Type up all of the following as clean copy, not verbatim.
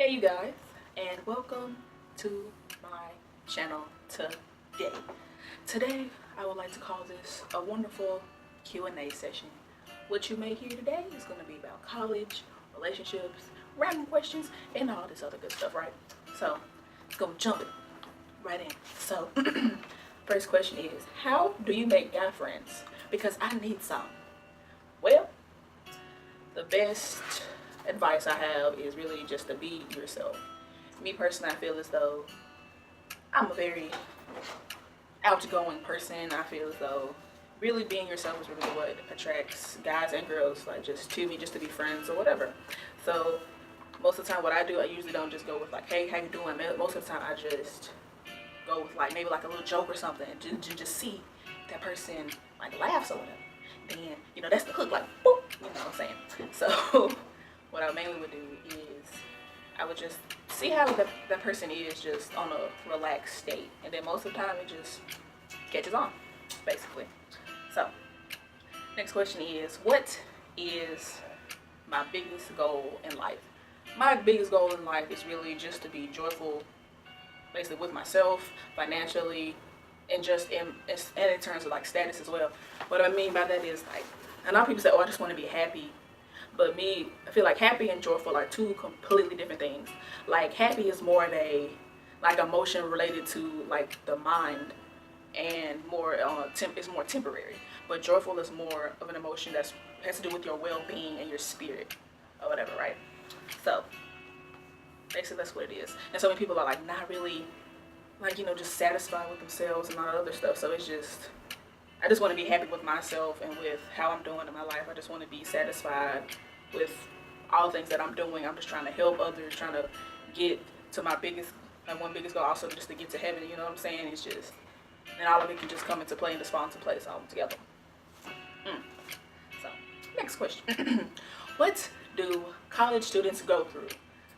Hey you guys, and welcome to my channel today. Today, I would like to call this a wonderful Q&A session. What you may hear today is going to be about college, relationships, random questions, and all this other good stuff, right? So, let's go jump right in. So, first question is, how do you make guy friends? Because I need some. Well, the best advice I have is really just to be yourself. Me personally, I feel as though I'm a very outgoing person. I feel as though really being yourself is really what attracts guys and girls, like just to me, just to be friends or whatever. So most of the time, what I do, I usually don't just go with like, "Hey, how you doing?" Most of the time, I just go with like maybe like a little joke or something, to just see that person like laughs or whatever. Then that's the hook, like boop. You know what I'm saying? So what I mainly would do is I would just see how that person is just on a relaxed state. And then most of the time it just catches on, basically. So, next question is, what is my biggest goal in life? My biggest goal in life is really just to be joyful, basically with myself, financially, and just in terms of like status as well. What I mean by that is like, a lot of people say, "Oh, I just want to be happy." But me, I feel like happy and joyful are two completely different things. Like happy is more of a like emotion related to like the mind, and more it's more temporary. But joyful is more of an emotion that has to do with your well-being and your spirit or whatever, right? So basically that's what it is. And so many people are like not really like just satisfied with themselves and all that other stuff. So it's just I just want to be happy with myself and with how I'm doing in my life. I just want to be satisfied with all the things that I'm doing. I'm just trying to help others, trying to get to my biggest goal, also just to get to heaven. You know what I'm saying? It's just, and all of it can just come into play and just fall into place all together. So, next question. What do college students go through?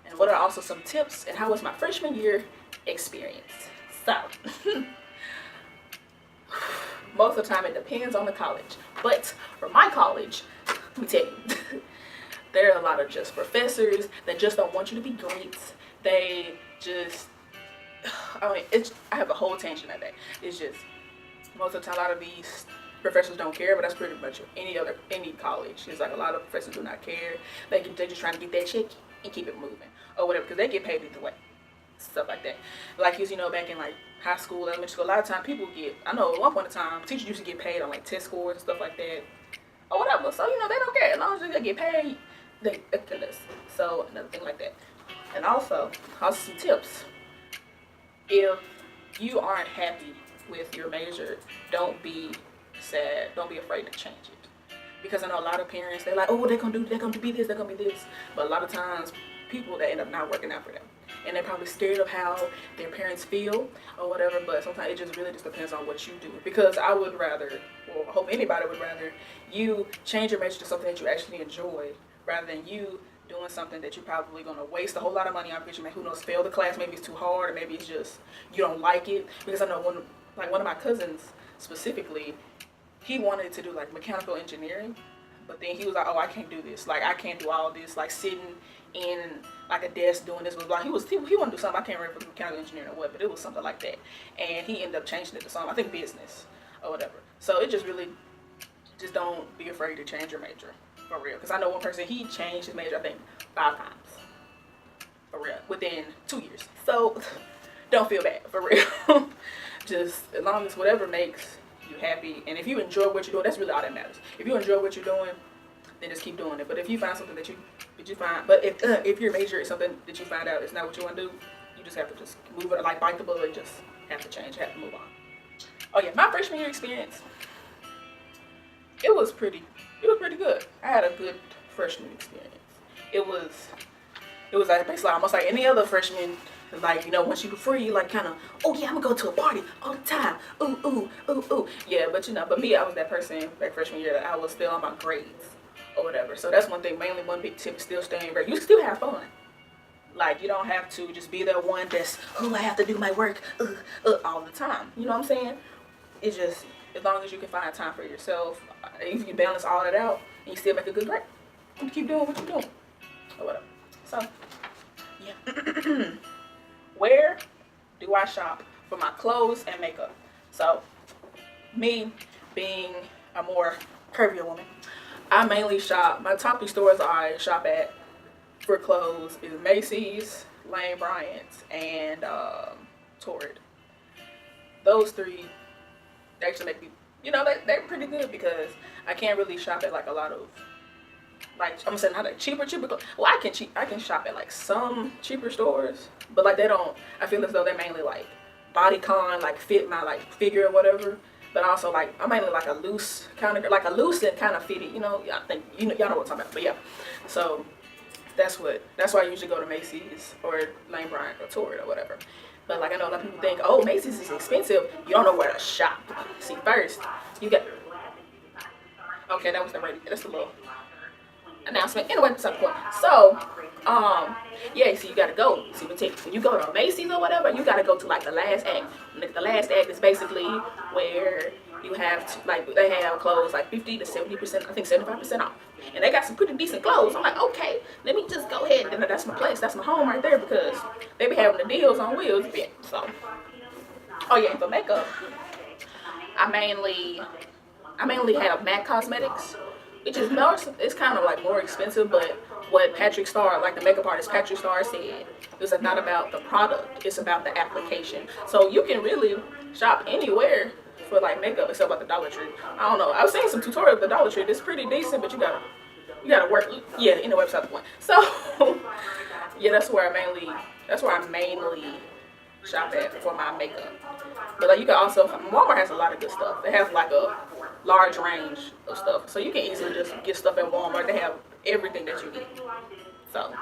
And what are also some tips? And how was my freshman year experience? So, most of the time it depends on the college. But for my college, let me tell you, there are a lot of just professors that just don't want you to be great. They just, I have a whole tangent at that. It's just, most of the time, a lot of these professors don't care, but that's pretty much any college. It's like a lot of professors do not care. They're just trying to get that check and keep it moving or whatever, because they get paid either way. Stuff like that. Like, back in like high school, elementary school, a lot of times people I know at one point in time, teachers used to get paid on like test scores and stuff like that or whatever. So, they don't care. As long as they get paid, they can listen. So, another thing like that. And also some tips. If you aren't happy with your major, don't be sad. Don't be afraid to change it. Because I know a lot of parents, they're like, "Oh, they're going to be this, they're going to be this." But a lot of times, people that end up not working out for them. And they're probably scared of how their parents feel or whatever, but sometimes it just really just depends on what you do. Because I would rather, or I hope anybody would rather, you change your major to something that you actually enjoy rather than you doing something that you're probably going to waste a whole lot of money on, because you may, who knows, fail the class. Maybe it's too hard, or maybe it's just you don't like it. Because I know one of my cousins specifically, he wanted to do like mechanical engineering, but then he was like, "Oh, I can't do this. Like, I can't do all this, like sitting in like a desk doing this." He wanted to do something. I can't remember if it was mechanical engineering or what, but it was something like that. And he ended up changing it to something, I think business or whatever. So it just really, just don't be afraid to change your major, for real. Because I know one person, he changed his major, I think 5 times, for real, within 2 years. So don't feel bad, for real. Just as long as whatever makes you happy, and if you enjoy what you're doing, that's really all that matters. If you enjoy what you're doing, then just keep doing it. But if you find something that you find, but if your major is something that you find out it's not what you want to do, you just have to just move it, like bite the bullet, just have to change, have to move on. Oh yeah, my freshman year experience, it was pretty good. I had a good freshman experience. It was like basically almost like any other freshman. Like, once you're free, like kind of, "Oh yeah, I'm gonna go to a party all the time. Ooh, ooh, ooh, ooh." Yeah, but but me, I was that person back freshman year that I was still on my grades or whatever. So that's one thing, mainly one big tip, still staying great. You still have fun. Like, you don't have to just be that one that's, "Oh, I have to do my work all the time." You know what I'm saying? It's just, as long as you can find time for yourself, if you balance all that out and you still make a good grade, you keep doing what you're doing or whatever. So, yeah. where do I shop for my clothes and makeup? So, me being a more curvier woman, I mainly shop. My top 3 stores I shop at for clothes is Macy's, Lane Bryant's, and Torrid. Those 3 actually make me, they're pretty good because I can't really shop at like a lot of, like, I'm saying not like cheaper. Well, I can shop at like some cheaper stores, but like they don't. I feel as though they're mainly like bodycon, like fit my like figure or whatever. But also like I'm mainly like a loose kind of like a loose and kind of fitted. I think y'all know what I'm talking about. But yeah, so that's why I usually go to Macy's or Lane Bryant or Torrid or whatever. But like I know a lot of people think, oh, Macy's is expensive. You don't know where to shop. See, first you got. Okay, that was the radio. That's a little announcement. Anyway, that's the point. So, yeah, so you gotta go. See, when you go to Macy's or whatever, you gotta go to like the last act. The last act is basically where you have to, like, they have clothes like 50 to 70%, I think 75% off. And they got some pretty decent clothes. I'm like, okay, let me just go ahead. And that's my place. That's my home right there because they be having the deals on wheels. Yeah, so, oh yeah, for makeup, I mainly have MAC Cosmetics, which is more, it's kind of like more expensive, but what Patrick Starr, like the makeup artist Patrick Starr said, it was not about the product, it's about the application. So you can really shop anywhere for like makeup except like the Dollar Tree. I don't know. I've seen some tutorials of the Dollar Tree. It's pretty decent, but you gotta work. Yeah, anyway, beside the point. So yeah, that's where I mainly shop at for my makeup. But like you can also, Walmart has a lot of good stuff. They have like a large range of stuff, so you can easily just get stuff at Walmart. They have everything that you need. So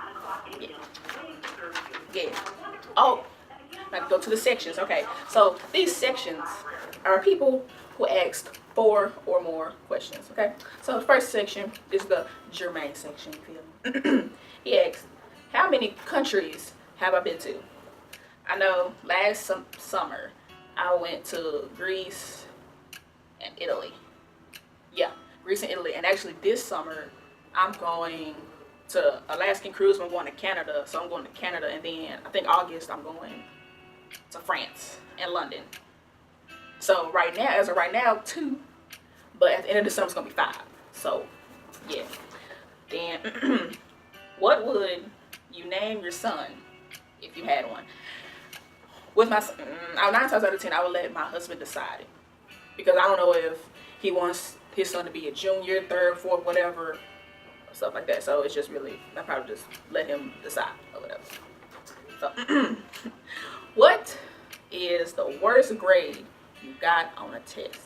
yeah. Oh, let's go to the sections. Okay, so these sections are people who asked 4 or more questions. Okay, so the first section is the Jermaine section. He asked, how many countries have I been to? I know last summer I went to Greece and Italy. Yeah, Greece and Italy. And actually this summer I'm going to Alaskan cruise. I'm going to Canada. So I'm going to Canada, and then I think August I'm going to France and London. So right now, as of right now, 2. But at the end of December it's going to be 5. So yeah. Then what would you name your son if you had one? With my 9 times out of 10, I would let my husband decide it, because I don't know if he wants his son to be a junior, 3rd, 4th, whatever, stuff like that. So it's just really, I probably just let him decide or whatever. So, what is the worst grade you got on a test?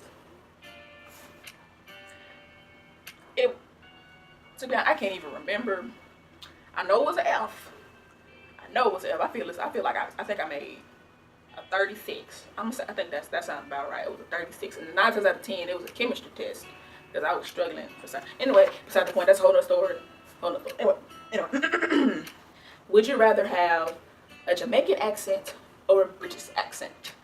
To be honest, I can't even remember. I know it was an F. I think I made a 36. I think that sounds about right. It was a 36, and 9 times out of 10, it was a chemistry test because I was struggling for something. Anyway, beside the point. That's a whole other story. Anyway. Would you rather have a Jamaican accent or a British accent?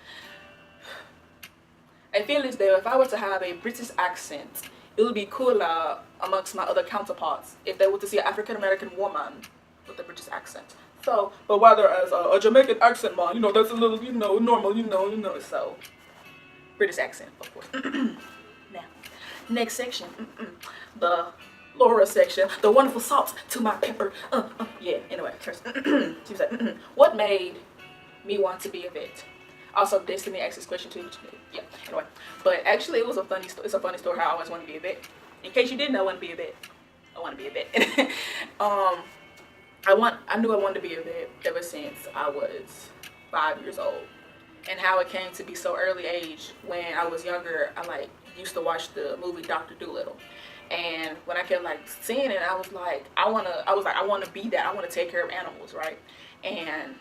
I feel as though if I were to have a British accent, it would be cooler amongst my other counterparts if they were to see an African American woman with a British accent. So, but whether as a Jamaican accent, man, that's a little, normal, so British accent, of course. Now, next section, the Laura section, the wonderful salt to my pepper. Yeah. Anyway, first, she said, what made me want to be a vet? Also, Destiny asked this question too. Yeah. Anyway, but actually, it's a funny story how I always wanted to be a vet. In case you didn't know, I want to be a vet. I knew I wanted to be a vet ever since I was 5 years old, and how it came to be so early age. When I was younger, I used to watch the movie Dr. Dolittle, and when I kept seeing it, I was like, I want to be that. I want to take care of animals, right? And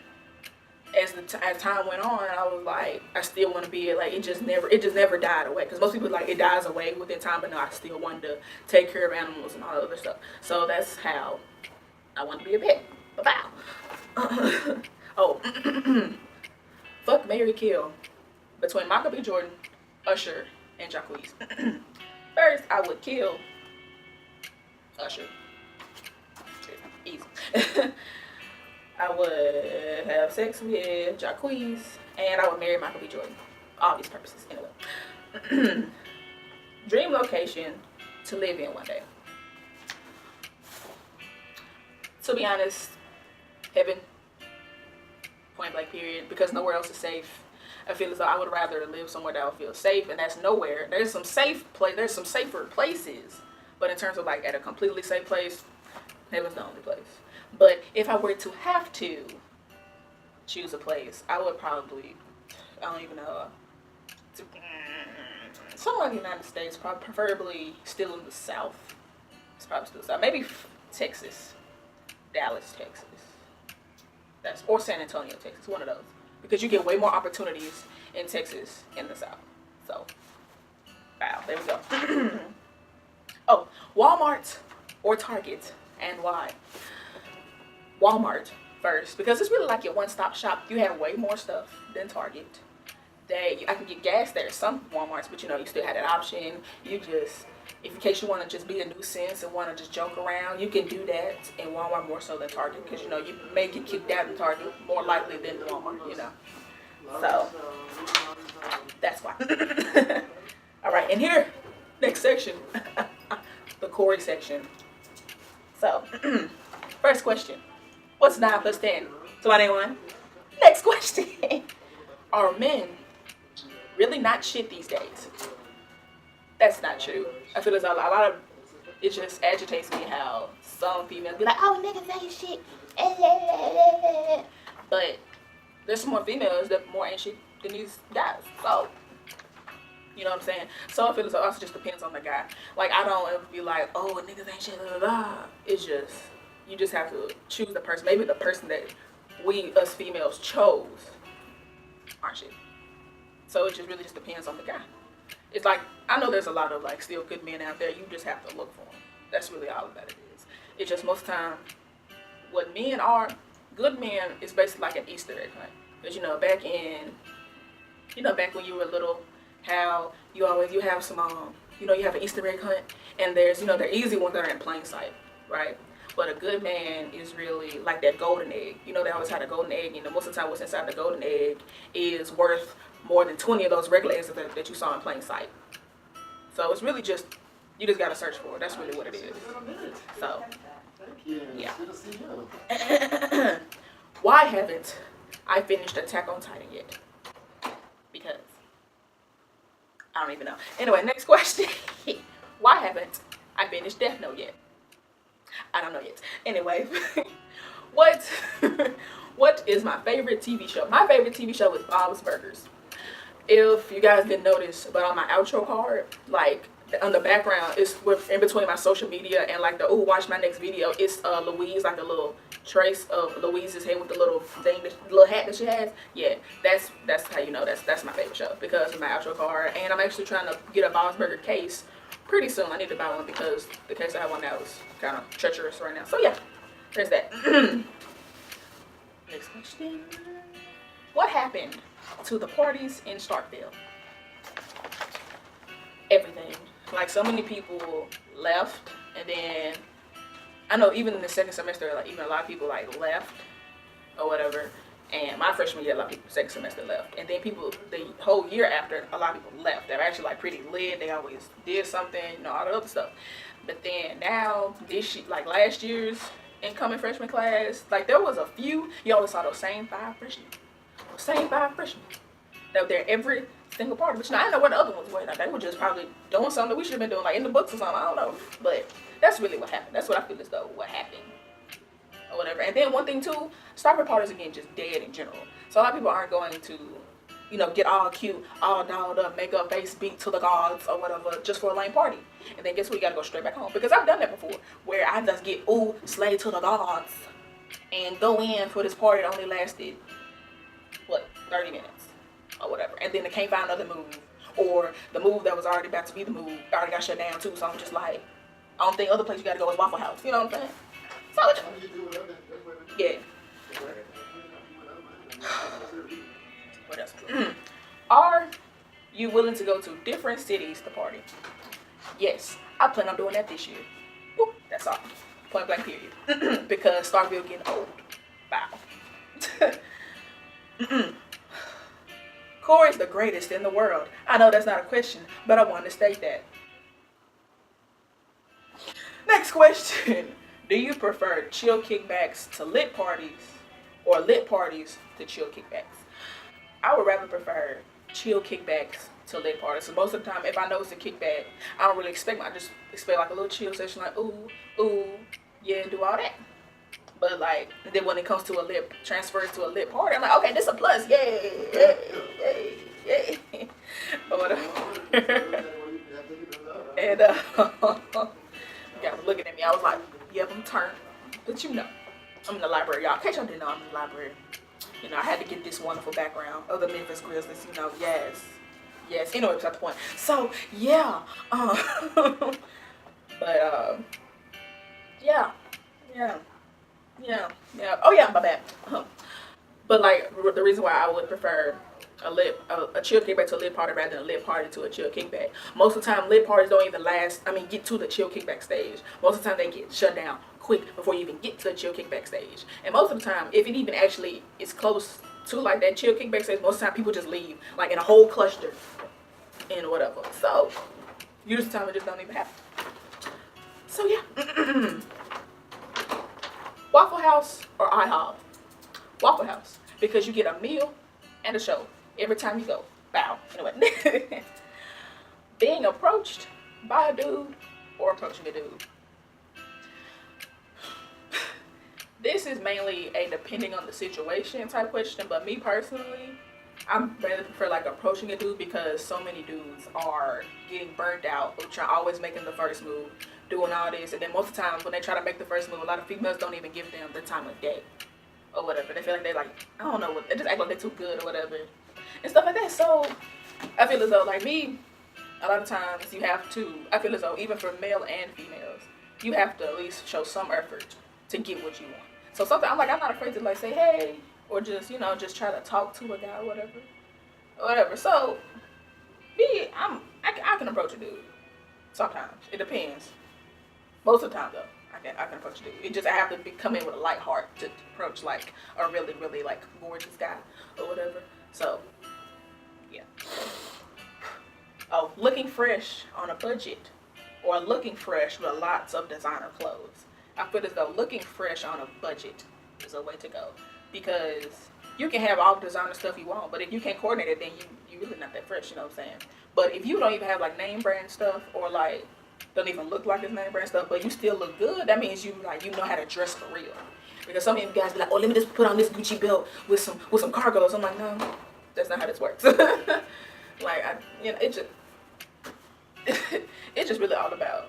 as time went on, I was like, I still want to be it. It just never died away. Because most people it dies away within time, but no, I still wanted to take care of animals and all that other stuff. So that's how I want to be a vet. Bye-bye. Oh, fuck, marry, kill between Michael B. Jordan, Usher, and Jacquees. First, I would kill Usher. Easy. I would have sex with Jacquees, and I would marry Michael B. Jordan. Obvious purposes, anyway. Dream location to live in one day. To be honest, heaven. Point blank period. Because nowhere else is safe. I feel as though I would rather live somewhere that I would feel safe, and that's nowhere. There's some safer places, but in terms of like at a completely safe place, heaven's the only place. But if I were to have to choose a place, I would probably, I don't even know, somewhere in the United States, probably preferably still in the South. It's probably still the South. Maybe Texas, Dallas, Texas. Or San Antonio, Texas, one of those. Because you get way more opportunities in Texas in the South. So, wow, there we go. Oh, Walmart or Target, and why? Walmart first, because it's really like your one-stop shop. You have way more stuff than Target. I can get gas there, some Walmarts, but you still have that option. You just, in case you want to just be a nuisance and want to just joke around, you can do that in Walmart more so than Target, because you may get kicked out in Target more likely than Walmart, So that's why. All right, and here, next section, the Corey section. So, first question: what's 9 plus 10? Somebody want? Next question: are men really not shit these days? That's not true. I feel as though a lot of it just agitates me how some females be like, "Oh, niggas ain't shit," but there's some more females that more ain't shit than these guys. So, you know what I'm saying? So I feel as though it also just depends on the guy. Like, I don't ever be like, "Oh, niggas ain't shit," blah, blah, blah. It's just, you just have to choose the person. Maybe the person that us females chose aren't shit. So it just really just depends on the guy. It's like, I know there's a lot of like still good men out there. You just have to look for them. That's really all that it is. It's just most of the time, what men are, good men is basically like an Easter egg hunt. Because back when you were little, how you have some, you have an Easter egg hunt, and there's, they're easy ones that are in plain sight, right? But a good man is really like that golden egg. They always had a golden egg, most of the time what's inside the golden egg is worth more than 20 of those regular eggs that you saw in plain sight. So it's really just, you just gotta search for it. That's really what it is. So, yeah. Why haven't I finished Attack on Titan yet? Because I don't even know. Anyway, next question. Why haven't I finished Death Note yet? I don't know yet. Anyway, what is my favorite TV show? My favorite TV show is Bob's Burgers. If you guys didn't notice, but on my outro card, like on the background, it's in between my social media and like the watch my next video. It's Louise, like a little trace of Louise's head with the little thing, the little hat that she has. Yeah, that's how you know that's my favorite show, because of my outro card. And I'm actually trying to get a Bob's Burger case pretty soon. I need to buy one because the case I have one now is kind of treacherous right now. So yeah, there's that. Next question. What happened to the parties in Starkville? Everything. Like, so many people left, and then I know even in the second semester, like even a lot of people like left or whatever. And my freshman year, a lot of people second semester left, and then the whole year after, a lot of people left. They were actually like pretty lit. They always did something, all the other stuff. But then now like last year's incoming freshman class, like there was a few. You always saw those same 5 freshmen. That were there every single party. Which now I don't know what the other ones were. Like, they were just probably doing something that we should have been doing, like in the books or something. I don't know. But that's really what happened. That's what I feel as though what happened. Or whatever. And then one thing too, Starkville parties are getting just dead in general. So a lot of people aren't going to, get all cute, all dolled up, make up face beat to the gods or whatever, just for a lame party. And then guess what? You gotta go straight back home. Because I've done that before, where I just get slay to the gods and go in for this party that only lasted 30 minutes or whatever. And then they can't find another move. Or the move that was already about to be the move already got shut down too. So I'm just like, I don't think other place you gotta go is Waffle House. You know what I'm saying? So yeah. What else? Are you willing to go to different cities to party? Yes, I plan on doing that this year. Whoop, that's all. Point blank period. Because Starkville getting old. Wow. Corey is the greatest in the world. I know that's not a question, but I wanted to state that. Next question. Do you prefer chill kickbacks to lit parties or lit parties to chill kickbacks? I would rather prefer chill kickbacks to lit parties. So most of the time, if I know it's a kickback, I don't really expect I just expect like a little chill session, like ooh, ooh, yeah, do all that. But like, then when it comes to a lit, transfers to a lit party, I'm like, okay, this a plus, yay, yay, yay, yay, or whatever. And guys were looking at me. I was like, yep, I'm turned. But you know, I'm in the library, y'all. In case y'all didn't know, I'm in the library. You know, I had to get this wonderful background of the Memphis Grizzlies. You know, yes, yes. Anyway, that's the point. So yeah, but yeah, yeah, yeah, yeah. Oh yeah, my bad. But like the reason why I would prefer a chill kickback to a lit party rather than a lit party to a chill kickback. Most of the time, lit parties don't even last. I mean, get to the chill kickback stage. Most of the time, they get shut down quick before you even get to the chill kickback stage. And most of the time, if it even actually is close to like that chill kickback stage, most of the time people just leave like in a whole cluster and whatever. So usually the time it just don't even happen. So yeah, Waffle House or IHOP? Waffle House, because you get a meal and a show every time you go. Bow. Anyway. Being approached by a dude or approaching a dude. This is mainly a depending on the situation type question, but me personally, I'm rather prefer like approaching a dude because so many dudes are getting burnt out of always making the first move, doing all this, and then most of the time when they try to make the first move, a lot of females don't even give them the time of day or whatever. They feel like they're like, I don't know, they just act like they're too good or whatever and stuff like that. So I feel as though like me, a lot of times you have to, I feel as though even for male and females, you have to at least show some effort to get what you want. So something I'm not afraid to like say hey, or just, you know, just try to talk to a guy or whatever. So me, I can approach a dude. Sometimes it depends. Most of the time though, I can approach a dude. It just I have to come in with a light heart to approach like a really really like gorgeous guy or whatever. So yeah. Oh, looking fresh on a budget or looking fresh with lots of designer clothes. I feel as though looking fresh on a budget is a way to go because you can have all the designer stuff you want, but if you can't coordinate it, then you really not that fresh. You know what I'm saying? But if you don't even have like name brand stuff or like don't even look like it's name brand stuff, but you still look good, that means you know how to dress for real. Because some of you guys be like, oh, let me just put on this Gucci belt with some cargos. I'm like, no, that's not how this works. It just it's just really all about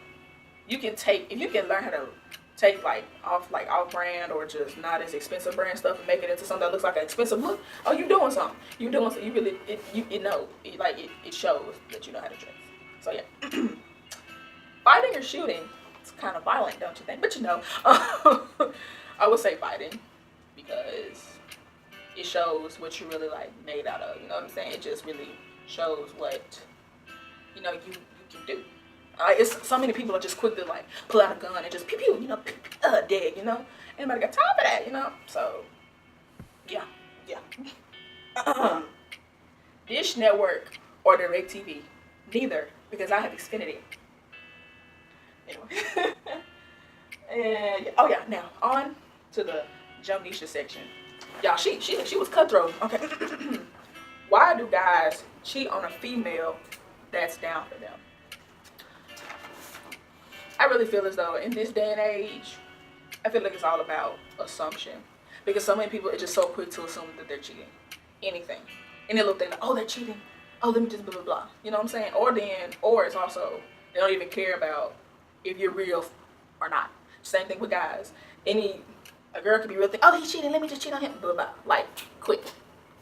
if you can learn how to take off brand or just not as expensive brand stuff and make it into something that looks like an expensive look. Oh, you doing something. You really it shows that you know how to dress. So yeah. Fighting or shooting, it's kind of violent, don't you think? But you know, I would say fighting because it shows what you really like made out of. You know what I'm saying? It just really shows what you can do. It's so many people are just quick to like pull out a gun and just pew pew, dead. Anybody got time for that? So yeah. Dish Network or DirecTV? Neither, because I have Xfinity. Anyway. Oh yeah, now on to the Jonisha section. Y'all, she was cutthroat. Okay. Why do guys cheat on a female that's down for them? I really feel as though in this day and age, I feel like it's all about assumption. Because so many people are just so quick to assume that they're cheating. Anything. And they look at oh, they're cheating. Oh, let me just blah, blah, blah. You know what I'm saying? Or it's also, they don't even care about if you're real or not. Same thing with guys. A girl could be real oh, he's cheating, let me just cheat on him. Blah, blah, blah. Like, quick.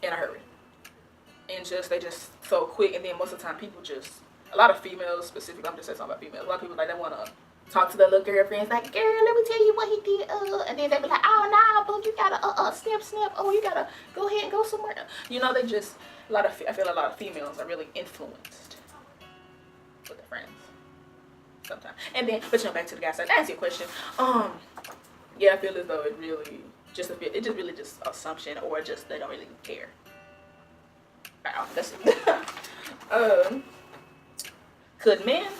In a hurry. And they just so quick. And then most of the time a lot of females specifically, I'm just saying something about females. A lot of people they want to talk to their little girlfriends like, girl, let me tell you what he did. And then they be like, oh, nah, but you gotta snap. Oh, you gotta go ahead and go somewhere. I feel a lot of females are really influenced with their friends sometimes. And then, but back to the guy side. To answer your question, yeah, I feel as though it really It just really just assumption, or just they don't really care. That's it. Could men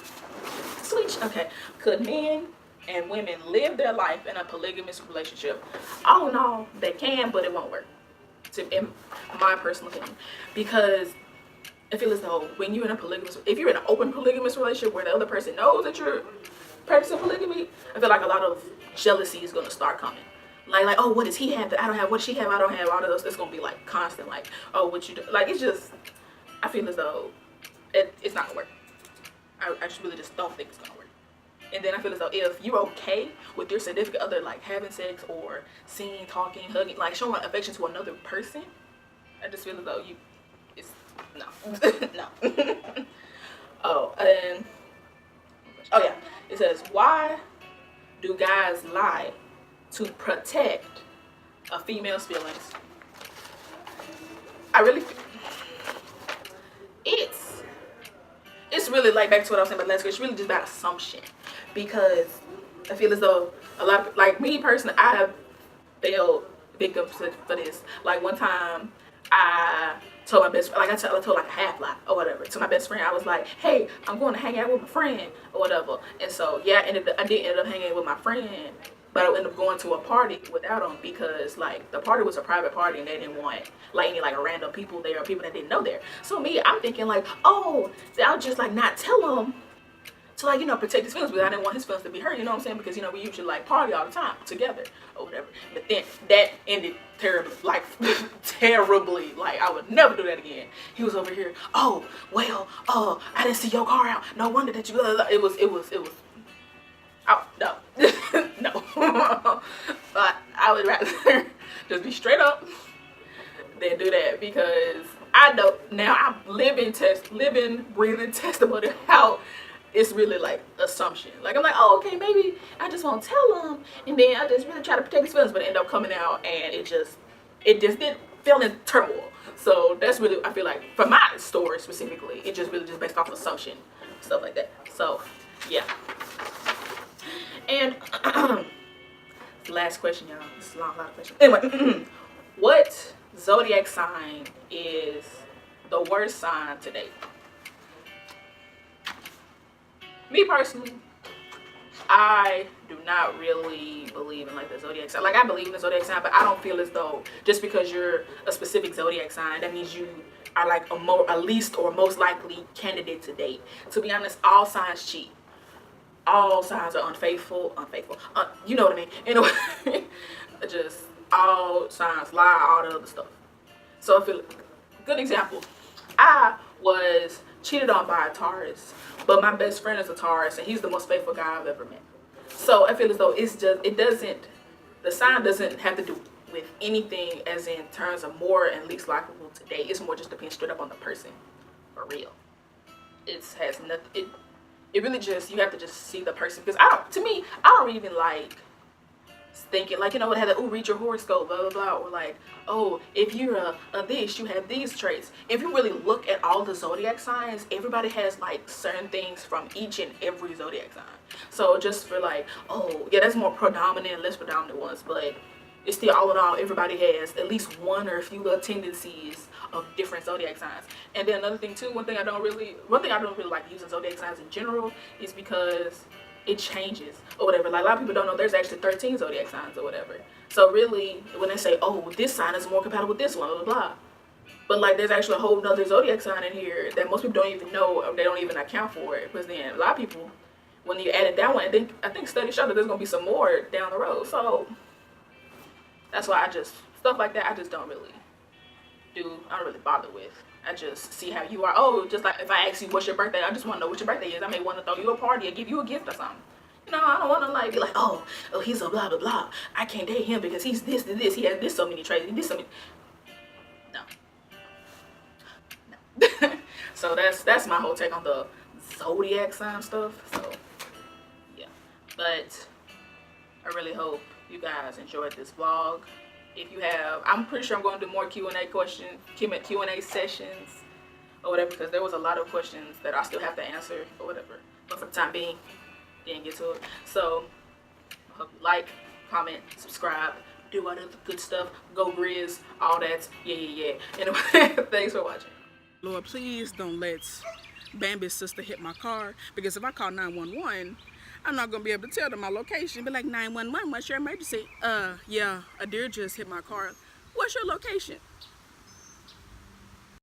switch? Okay. Could men and women live their life in a polygamous relationship? Oh no, they can, but it won't work. In my personal opinion, because I feel as though when you're in a if you're in an open polygamous relationship where the other person knows that you're practicing polygamy, I feel like a lot of jealousy is gonna start coming. Like, oh, what does he have that I don't have? What does she have I don't have? All of those. It's gonna be like constant. Like, oh, what you do? Like, it's just. I feel as though it's not gonna work. I just really just don't think it's gonna work. And then I feel as though if you're okay with your significant other like having sex or seeing, talking, hugging, like showing affection to another person, I just feel as though it's no, no. Oh, and oh yeah, it says, why do guys lie to protect a female's feelings? I really feel it's really like back to what I was saying about last week. It's really just about assumption, because I feel as though a lot of, like me personally, I have failed victims for this. Like one time, I told my best friend, like I told like a half lie or whatever to my best friend. I was like, hey, I'm going to hang out with my friend or whatever. And so yeah, I did end up hanging with my friend, but I ended up going to a party without him because like the party was a private party and they didn't want like any like random people there or people that didn't know there. So me, I'm thinking like, oh, I'll just like not tell him to like, you know, protect his feelings, because I didn't want his feelings to be hurt, you know what I'm saying? Because, you know, we usually like party all the time together or whatever. But then that ended terribly, like terribly. Like I would never do that again. He was over here, oh, well, I didn't see your car out. No wonder that you, it was, oh, no, no. But I would rather just be straight up than do that, because I know now I'm living, breathing testimony how it's really like assumption. Like I'm like, oh, okay, maybe I just won't tell him, and then I just really try to protect his feelings, but it end up coming out, and it just did feel in turmoil. So that's really, I feel like for my story specifically, it just really just based off assumption, stuff like that. So yeah. And last question, y'all. This is a lot of questions. Anyway, what zodiac sign is the worst sign to date? Me personally, I do not really believe in like the zodiac sign. Like I believe in the zodiac sign, but I don't feel as though just because you're a specific zodiac sign, that means you are like a least or most likely candidate to date. To be honest, all signs cheat. All signs are unfaithful. You know what I mean? Anyway, just all signs lie, all the other stuff. So I feel good example. I was cheated on by a Taurus, but my best friend is a Taurus, and he's the most faithful guy I've ever met. So I feel as though the sign doesn't have to do with anything as in terms of more and least likable to date. It's more just depends straight up on the person, for real. It has nothing. It really just, you have to just see the person, because I don't even like thinking like, you know, it had read your horoscope, blah blah blah, or like, oh, if you're a this, you have these traits. If you really look at all the zodiac signs, everybody has like certain things from each and every zodiac sign. So just for like, oh yeah, that's more predominant and less predominant ones, but it's still, all in all, everybody has at least one or a few little tendencies of different zodiac signs. And then another thing too, one thing I don't really like using zodiac signs in general is because it changes or whatever. Like a lot of people don't know there's actually 13 zodiac signs or whatever. So really, when they say, oh, this sign is more compatible with this one, blah blah blah, but like there's actually a whole nother zodiac sign in here that most people don't even know, or they don't even account for it. Because then a lot of people, when you add it that one, I think studies show that there's gonna be some more down the road. So that's why stuff like that I just don't really bother with. I just see how you are. Oh, just like if I ask you what's your birthday, I just want to know what your birthday is. I may want to throw you a party or give you a gift or something. You know, I don't want to like be like, oh, he's a blah blah blah. I can't date him because he's this and this. He has this so many traits. This so many. No. So that's my whole take on the zodiac sign stuff. So yeah, but I really hope you guys enjoyed this vlog. If you have, I'm pretty sure I'm going to do more Q&A sessions or whatever, because there was a lot of questions that I still have to answer or whatever. But for the time being, didn't get to it. So I hope you like, comment, subscribe, do all the good stuff. Go Grizz, all that. Yeah. Anyway, thanks for watching. Lord, please don't let Bambi's sister hit my car, because if I call 911, I'm not gonna be able to tell them my location. Be like, 911, what's your emergency? Yeah, a deer just hit my car. What's your location?